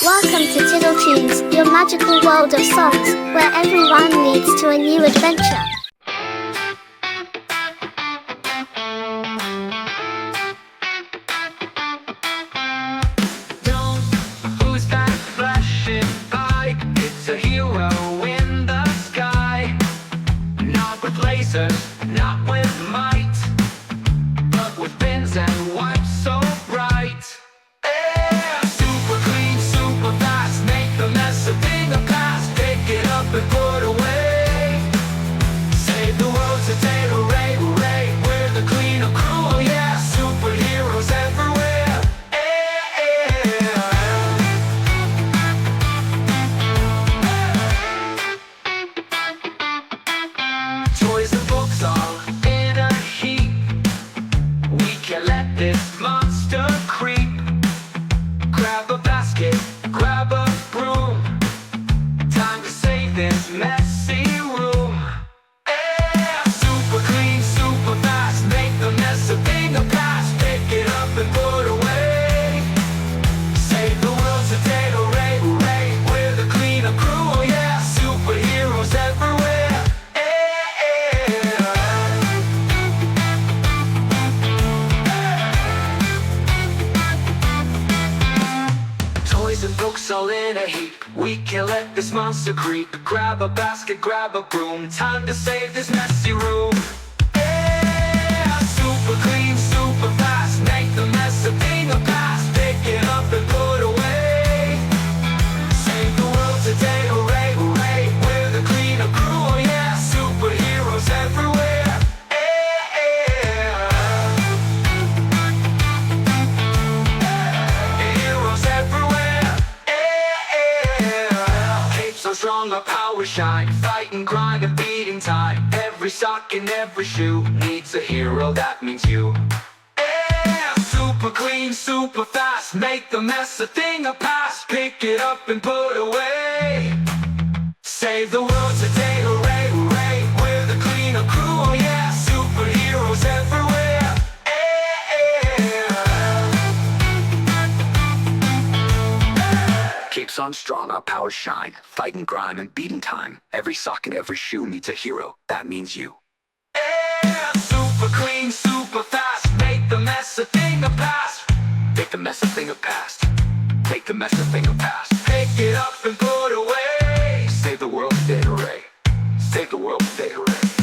Welcome to Tiddle Tunes, your magical world of songs, where every rhyme leads to a new adventure. Who's that flashing by? It's a hero in the sky. Not with lasers, not with might, but with pins and wipes so bright. Yeah! Super clean, super fast, make the mess a thing of past. Pick it up and put away. Save the world today, hooray, hooray. We're the cleanup crew, oh yeah. Superheroes everywhere. Toys and books all in a heap. We can't let this monster creep. Grab a basket, grab a broom. Time to save this messy room. Yeah! Super clean, super fast, make the mess a thing of past. Pick it up and put away. Save the world today, hooray, hooray. We're the cleanup crew, oh yeah. Superheroes everywhere. Toys and books all in a heap. We can't let this monster creep. Grab a basket, grab a broom. Time to save this messy room. Yeah! Super clean, super fast, make the mess a thing of past. Pick it up and put away. Save the world today, hooray, hooray. We're the cleanup crew, oh yeah. Superheroes everywhere. Heroes everywhere. Capes so strong, our power shine. Fighting crime and beating time. Every sock and every shoe needs a hero, that means you. Yeah! Super clean, super fast, make the mess a thing of past. Pick it up and put away. Save the world today, hooray, hooray. We're the cleanup crew, oh yeah. Superheroes everywhere. Keeps on strong, our power shine. Fighting grime and beating time. Every sock and every shoe needs a hero, that means you. Yeah! Super clean, super fast, make the mess a thing of past. Make the mess a thing of past. Make the mess a thing of past. Pick it up and put away. Save the world today, hooray. Save the world today, hooray.